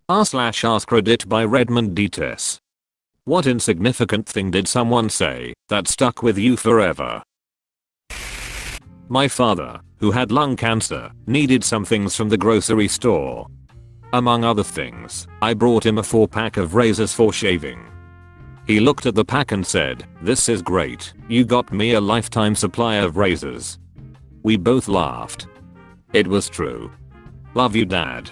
r/AskReddit by Redmond Dts. What insignificant thing did someone say that stuck with you forever? My father, who had lung cancer, needed some things from the grocery store. Among other things, I brought him a 4-pack of razors for shaving. He looked at the pack and said, "This is great, you got me a lifetime supply of razors." We both laughed. It was true. Love you, Dad.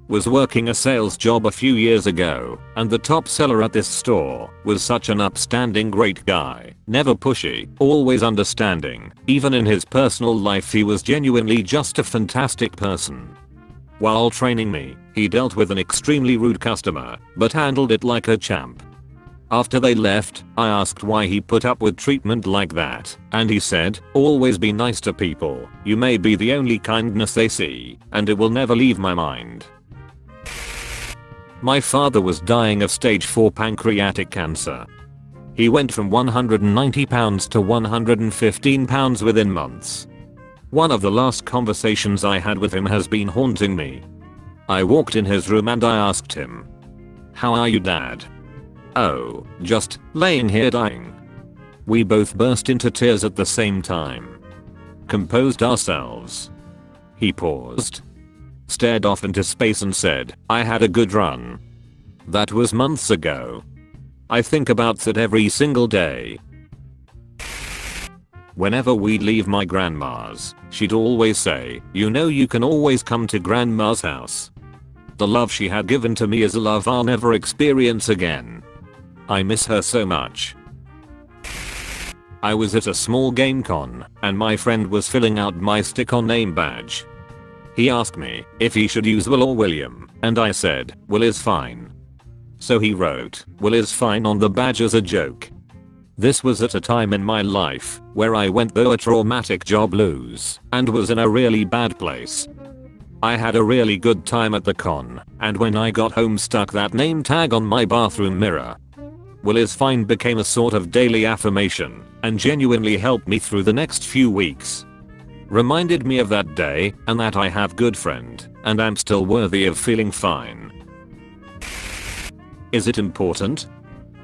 Was working a sales job a few years ago, and the top seller at this store was such an upstanding great guy, never pushy, always understanding. Even in his personal life he was genuinely just a fantastic person. While training me, he dealt with an extremely rude customer, but handled it like a champ. After they left, I asked why he put up with treatment like that, and he said, "Always be nice to people, you may be the only kindness they see, and it will never leave my mind." My father was dying of stage 4 pancreatic cancer. He went from 190 pounds to 115 pounds within months. One of the last conversations I had with him has been haunting me. I walked in his room and I asked him, "How are you, Dad?" "Oh, just laying here dying." We both burst into tears at the same time. Composed ourselves. He paused, stared off into space and said, "I had a good run." That was months ago. I think about that every single day. Whenever we'd leave my grandma's, she'd always say, "You know you can always come to grandma's house." The love she had given to me is a love I'll never experience again. I miss her so much. I was at a small game con, and my friend was filling out my stick-on name badge. He asked me if he should use Will or William, and I said, "Will is fine." So he wrote, "Will is fine" on the badge as a joke. This was at a time in my life where I went through a traumatic job lose and was in a really bad place. I had a really good time at the con, and when I got home stuck that name tag on my bathroom mirror. "Will is fine" became a sort of daily affirmation and genuinely helped me through the next few weeks. Reminded me of that day and that I have good friend and I'm still worthy of feeling fine. Is it important?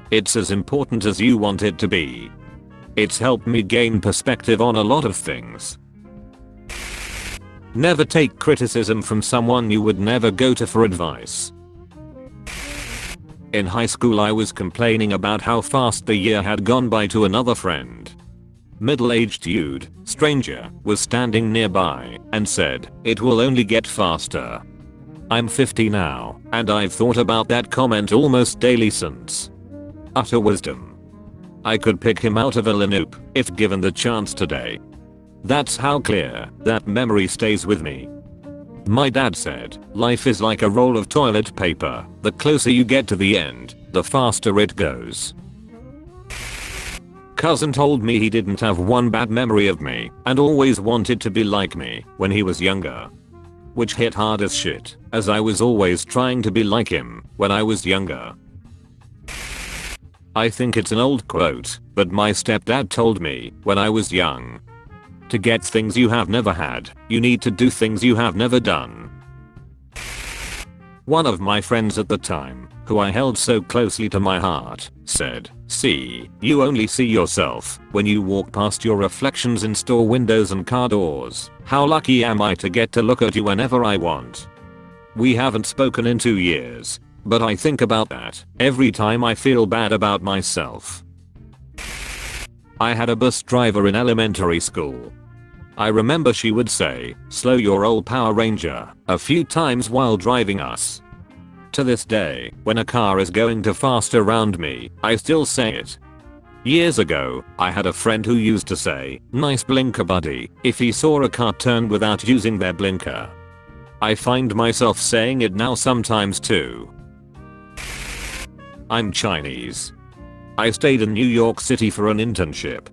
It's as important as you want it to be. It's helped me gain perspective on a lot of things. Never take criticism from someone you would never go to for advice. In high school I was complaining about how fast the year had gone by to another friend. Middle-aged dude, stranger, was standing nearby and said, "It will only get faster." I'm 50 now, and I've thought about that comment almost daily since. Utter wisdom. I could pick him out of a lineup if given the chance today. That's how clear that memory stays with me. My dad said, "Life is like a roll of toilet paper. The closer you get to the end, the faster it goes." Cousin told me he didn't have one bad memory of me and always wanted to be like me when he was younger. Which hit hard as shit, as I was always trying to be like him when I was younger. I think it's an old quote, but my stepdad told me when I was young. To get things you have never had, you need to do things you have never done. One of my friends at the time, who I held so closely to my heart, said, "See, you only see yourself when you walk past your reflections in store windows and car doors. How lucky am I to get to look at you whenever I want?" We haven't spoken in 2 years, but I think about that every time I feel bad about myself. I had a bus driver in elementary school. I remember she would say, "Slow your old Power Ranger," a few times while driving us. To this day, when a car is going too fast around me, I still say it. Years ago, I had a friend who used to say, "Nice blinker, buddy," if he saw a car turn without using their blinker. I find myself saying it now sometimes too. I'm Chinese. I stayed in New York City for an internship.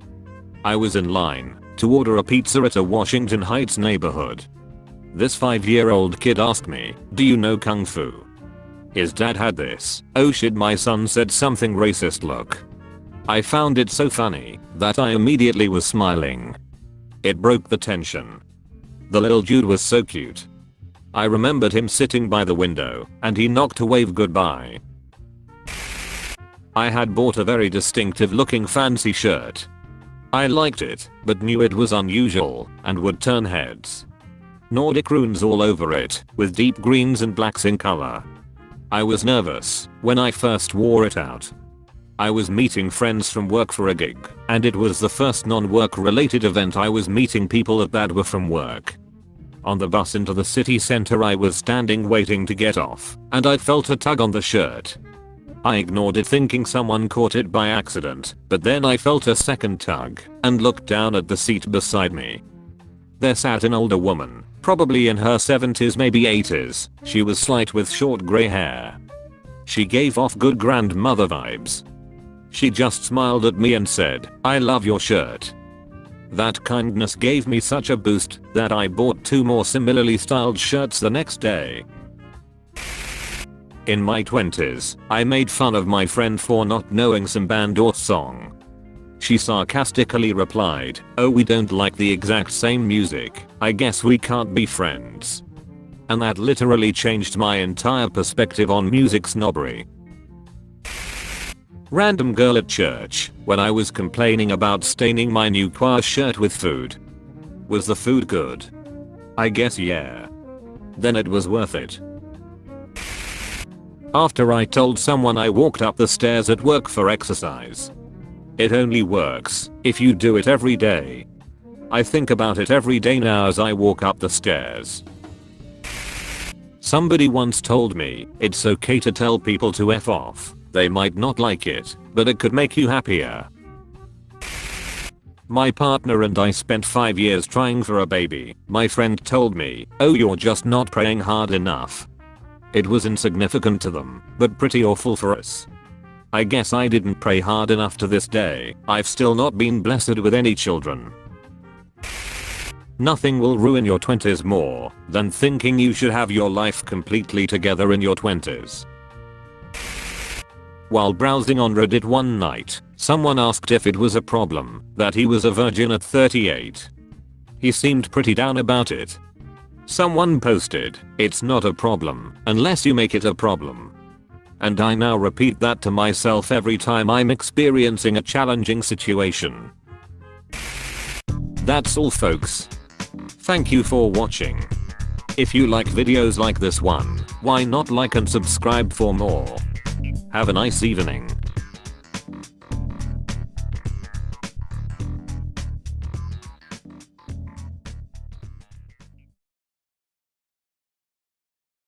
I was in line to order a pizza at a Washington Heights neighborhood. This 5-year-old kid asked me, "Do you know Kung Fu?" His dad had this, "Oh shit, my son said something racist" look. I found it so funny that I immediately was smiling. It broke the tension. The little dude was so cute. I remembered him sitting by the window and he knocked to wave goodbye. I had bought a very distinctive looking fancy shirt. I liked it, but knew it was unusual and would turn heads. Nordic runes all over it, with deep greens and blacks in color. I was nervous when I first wore it out. I was meeting friends from work for a gig, and it was the first non-work related event I was meeting people at that were from work. On the bus into the city center I was standing waiting to get off, and I felt a tug on the shirt. I ignored it thinking someone caught it by accident, but then I felt a second tug and looked down at the seat beside me. There sat an older woman, probably in her 70s maybe 80s, she was slight with short grey hair. She gave off good grandmother vibes. She just smiled at me and said, "I love your shirt." That kindness gave me such a boost that I bought 2 more similarly styled shirts the next day. In my 20s, I made fun of my friend for not knowing some band or song. She sarcastically replied, "Oh, we don't like the exact same music, I guess we can't be friends." And that literally changed my entire perspective on music snobbery. Random girl at church when I was complaining about staining my new choir shirt with food. Was the food good? I guess yeah. Then it was worth it. After I told someone I walked up the stairs at work for exercise. It only works if you do it every day. I think about it every day now as I walk up the stairs. Somebody once told me it's okay to tell people to F off. They might not like it, but it could make you happier. My partner and I spent 5 years trying for a baby. My friend told me, "Oh, you're just not praying hard enough." It was insignificant to them, but pretty awful for us. I guess I didn't pray hard enough to this day. I've still not been blessed with any children. Nothing will ruin your 20s more than thinking you should have your life completely together in your 20s. While browsing on Reddit one night, someone asked if it was a problem that he was a virgin at 38. He seemed pretty down about it. Someone posted, "It's not a problem unless you make it a problem." And I now repeat that to myself every time I'm experiencing a challenging situation. That's all folks. Thank you for watching. If you like videos like this one, why not like and subscribe for more? Have a nice evening.